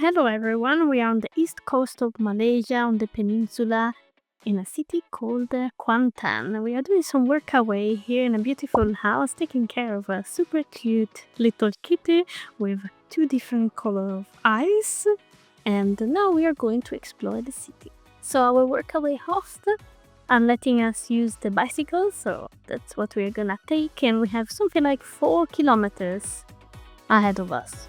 Hello everyone. We are on the east coast of Malaysia, on the peninsula, in a city called Kuantan. We are doing some work away here in a beautiful house, taking care of a super cute little kitty with two different color of eyes. And now we are going to explore the city. So our workaway host are letting us use the bicycle, so that's what we're gonna take, and we have something like 4 kilometers ahead of us.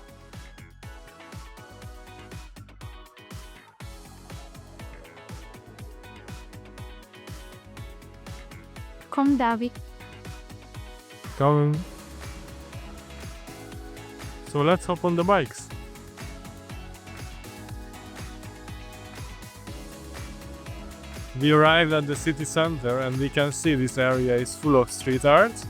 Come, David. Coming. So let's hop on the bikes. We arrived at the city center and we can see this area is full of street art.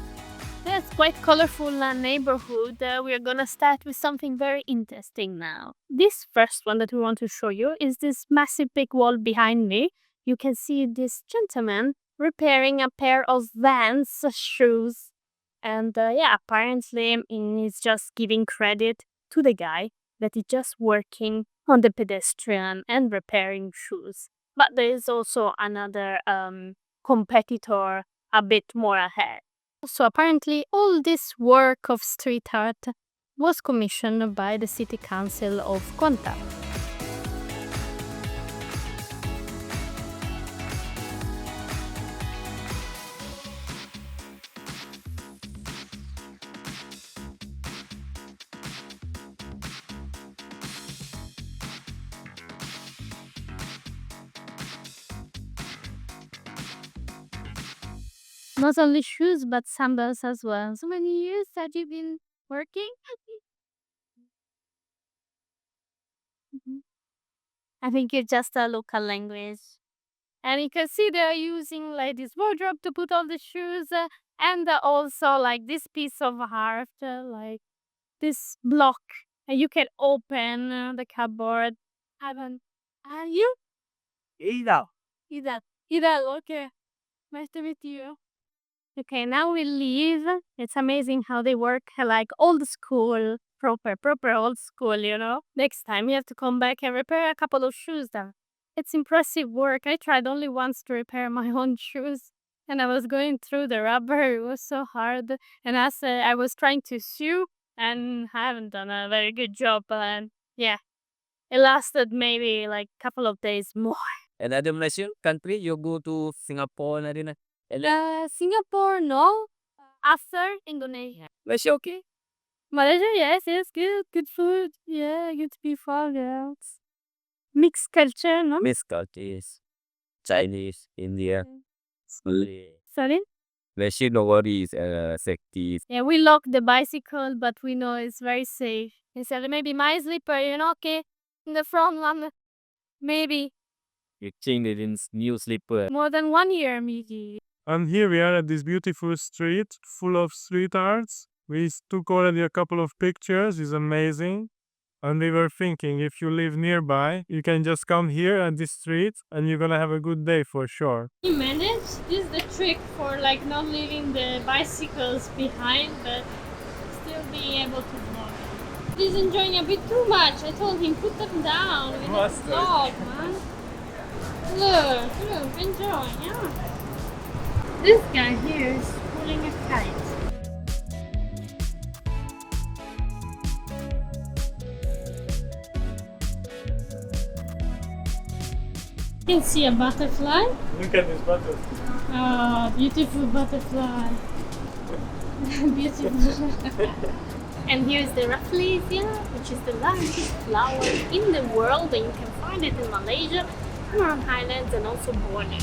That's quite colorful neighborhood. We are gonna start with something very interesting now. This first one that we want to show you is this massive big wall behind me. You can see this gentleman repairing a pair of Vans shoes. And apparently he's just giving credit to the guy that is just working on the pedestrian and repairing shoes. But there is also another competitor a bit more ahead. So apparently all this work of street art was commissioned by the City Council of Kuantan. Not only shoes, but sandals as well. So many years have you been working? Mhm. I think it's just a local language. And you can see they're using like this wardrobe to put all the shoes and also like this piece of art, like this block. And you can open the cupboard. Haven't. Are you? Ida. Ida. Ida, okay. Nice to meet you. Okay, now we leave. It's amazing how they work like old school, proper old school, you know? Next time you have to come back and repair a couple of shoes then. It's impressive work. I tried only once to repair my own shoes and I was going through the rubber. It was so hard. And as I was trying to sew and I haven't done a very good job. And yeah, it lasted maybe like a couple of days more. Another Malaysian country, you go to Singapore na rin. Singapore, no. After Indonesia. Malaysia okay? Malaysia, yes, good. Good food. Yeah, good people, yes. Mixed culture, no? Mixed cultures. Chinese, India, Malay. Sorry? Malaysia no worries, safety. Yeah, we lock the bicycle, but we know it's very safe. Instead, maybe my slipper, okay, in the front one, maybe You change it in new slipper. more than 1 year, maybe. And here we are at this beautiful street full of street arts. We took already a couple of pictures, it's amazing. And we were thinking if you live nearby, you can just come here at this street and you're gonna have a good day for sure. He managed. This is the trick for like not leaving the bicycles behind, but still being able to walk. He's enjoying a bit too much. I told him put them down. We need to Mustard. vlog, man. Look, enjoy, yeah. This guy here is pulling a kite. You can see a butterfly. Look at this button. Oh, beautiful butterfly. Beautiful. And here's the Rafflesia, which is the largest flower in the world, and you can find it in Malaysia, Cameron Highlands, and also Borneo.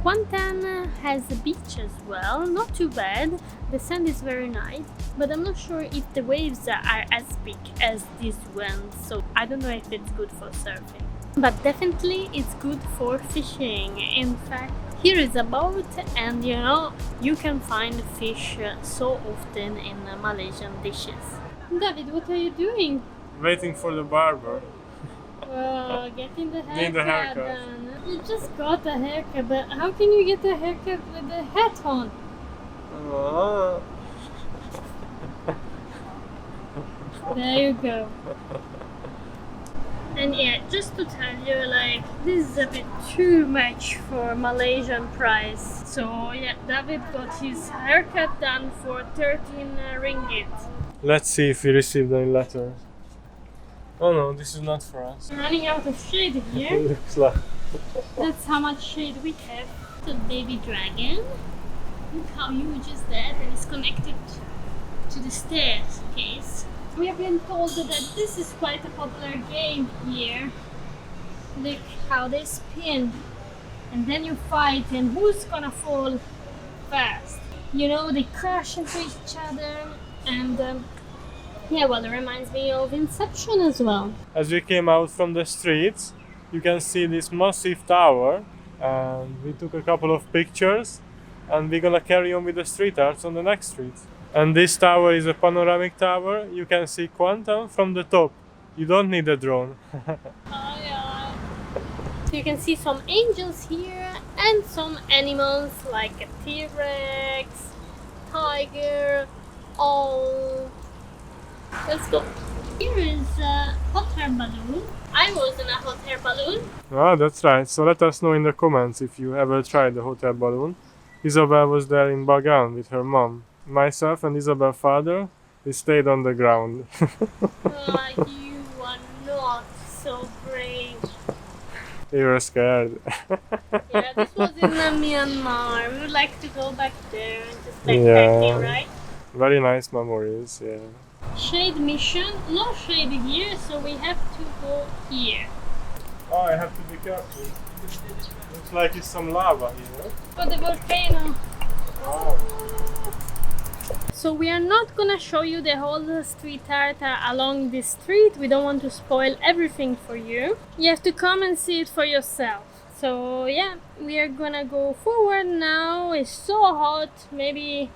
Kuantan has a beach as well, not too bad. The sand is very nice, but I'm not sure if the waves are as big as this one, so I don't know if it's good for surfing. But definitely it's good for fishing. In fact, here is a boat and you can find fish so often in Malaysian dishes. David, what are you doing? Waiting for the barber. Getting the Getting the haircut haircut. done. You just got a haircut, but how can you get a haircut with a hat on? There you go. And yeah, just to tell you, like, this is a bit too much for Malaysian price. So yeah, David got his haircut done for 13 ringgit. Let's see if we received any letters. Oh no, this is not for us. We're running out of shade here. Looks like. That's how much shade we have. The baby dragon. Look how huge is that, and it's connected to the staircase. We have been told that this is quite a popular game here. Look how they spin, and then you fight, and who's gonna fall first? You know, they crash into each other, and yeah, well, it reminds me of Inception as well. As we came out from the streets, you can see this massive tower, and we took a couple of pictures, and we're gonna carry on with the street arts on the next street. And this tower is a panoramic tower. You can see Kuantan from the top. You don't need a drone. Oh yeah. So you can see some angels here and some animals like a T-Rex, tiger, owl. Let's go. Here is a hot air balloon. I was in a hot air balloon. Ah, that's right. So let us know in the comments if you ever tried the hot air balloon. Isabel was there in Bagan with her mom. Myself and Isabel's father, we stayed on the ground. You are not so brave. We were scared. Yeah, this was in Myanmar. We would like to go back there and just backpacking, right? Very nice memories, yeah. Shade mission, no shade here, so we have to go here. Oh, I have to be careful. Looks like it's some lava here. For the volcano. Oh. So we are not gonna show you the whole street art along this street. We don't want to spoil everything for you. You have to come and see it for yourself. So yeah, we are gonna go forward now. It's so hot. Maybe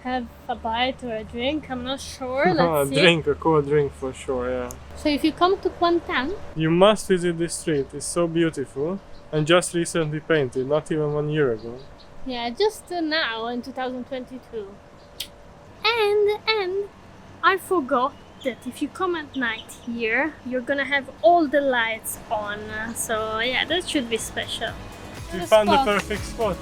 have a bite or a drink. I'm not sure. Let's see. Drink, a cold drink for sure, yeah. So if you come to Kuantan, You must visit this street. It's so beautiful and just recently painted, not even 1 year ago. yeah, just now in 2022. And I forgot that if you come at night here, you're gonna have all the lights on. So yeah, that should be special. We The found the spot. perfect spot.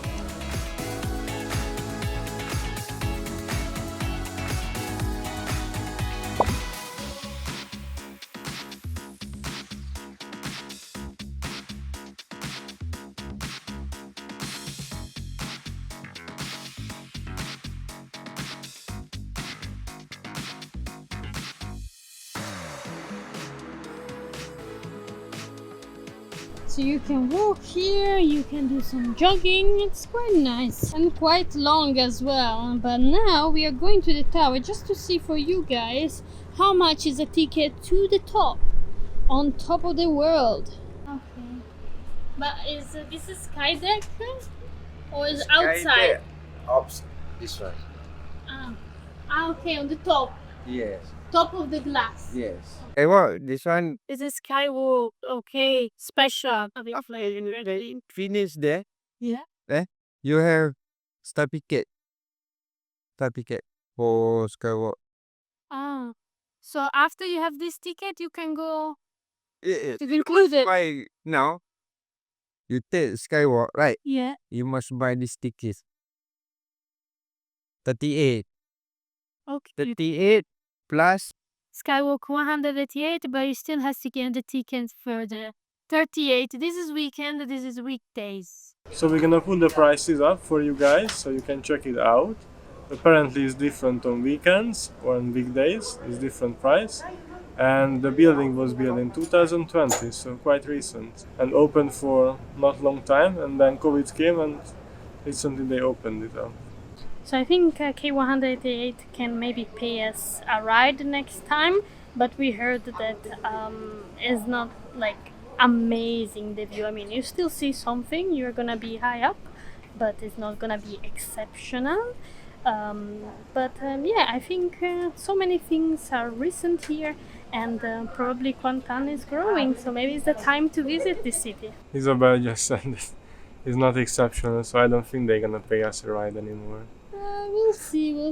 So you can walk here, you can do some jogging. It's quite nice and quite long as well. But now we are going to the tower just to see for you guys how much is a ticket to the top, on top of the world. Okay, but is this a sky deck or is outside? This one. Okay, on the top, Yes. top of the glass. Yes. I want this one. Is a skywalk? Okay, special. Finish there. Yeah. You have certificate. Certificate for Skywalk. Ah, so after you have this ticket, you can go. It, It's included. Buy now. You take Skywalk, right? Yeah. You must buy this ticket. 38. Okay. 38 plus. Skywalk 188, but you still has to get the ticket for the 38. This is weekend, this is weekdays. So we're gonna put the prices up for you guys so you can check it out. Apparently it's different on weekends or on weekdays, it's different price. And the building was built in 2020, so quite recent. And opened for not long time, and then COVID came and recently they opened it up. So I think K188 can maybe pay us a ride next time, but we heard that it's not like amazing the view. I mean, you still see something, you're gonna be high up, but it's not gonna be exceptional. Yeah, I think so many things are recent here, and probably Kuantan is growing, so maybe it's the time to visit this city. Isabel just said that it's not exceptional, so I don't think they're gonna pay us a ride anymore. We'll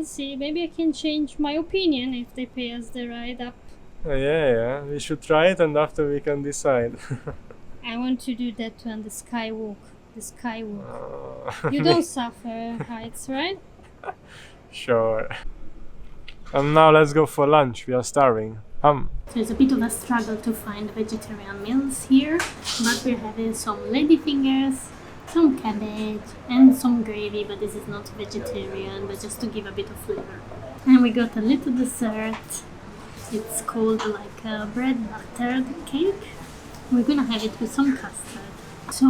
see. Maybe I can change my opinion if they pay us the ride up. Yeah, we should try it and after we can decide. I want to do that on the skywalk. You don't suffer heights, right? Sure. And now let's go for lunch, we are starving. So it's a bit of a struggle to find vegetarian meals here, but we're having some ladyfingers, some cabbage, and some gravy, but this is not vegetarian, but just to give a bit of flavor. And we got a little dessert. It's called like a bread buttered cake. We're gonna have it with some custard. So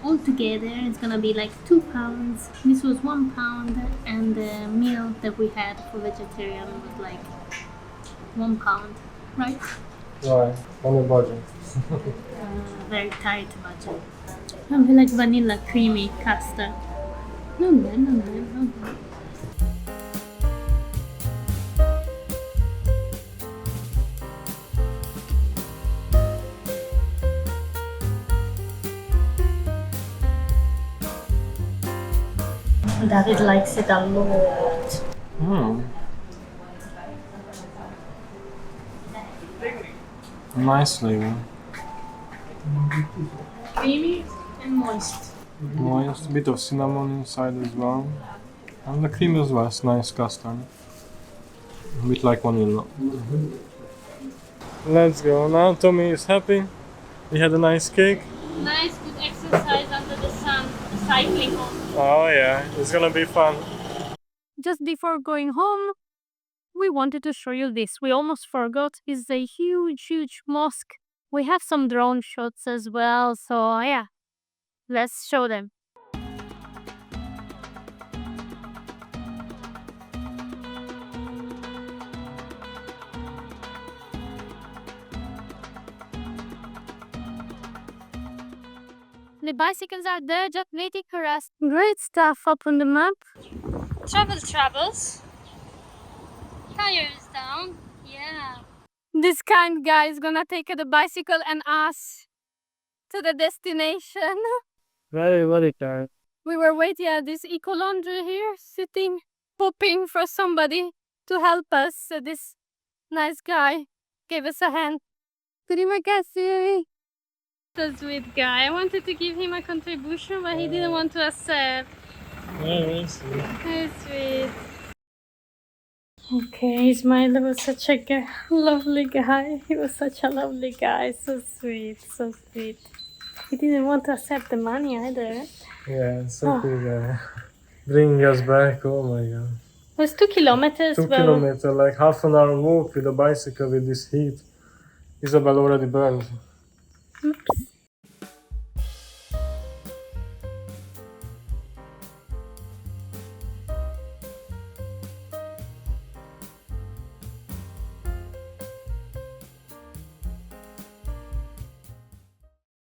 altogether it's gonna be like £2. This was £1, and the meal that we had for vegetarian was like £1, right? Right, on a budget. Very tight budget. I feel like vanilla creamy custard. Not bad. David likes it a lot. Nice flavor. Creamy and moist. Moist, a bit of cinnamon inside as well. And the cream as well, it's nice custard. A bit like vanilla. Let's go. Now Tommy is happy. We had a nice cake. Nice, good exercise under the sun. Cycling home. Oh yeah, it's gonna be fun. Just before going home, we wanted to show you this. We almost forgot. It's a huge mosque. We have some drone shots as well, so yeah, let's show them. The bicycles are there just waiting for us. Great stuff up on the map. Travels. Tires down. Yeah. This kind guy is gonna take the bicycle and us to the destination. Very tired. We were waiting at this eco laundry here, sitting, hoping for somebody to help us. So this nice guy gave us a hand. Terima kasih. The sweet guy. I wanted to give him a contribution, but he didn't want to accept. Very sweet. Very sweet. Okay, Ismail was such a lovely guy. He was such a lovely guy. So sweet. He didn't want to accept the money either. Yeah, so cool guy. Bringing us back, oh my god. It was 2 kilometers. 2 kilometers, like half an hour walk with a bicycle with this heat. Isabel already burned. Oops.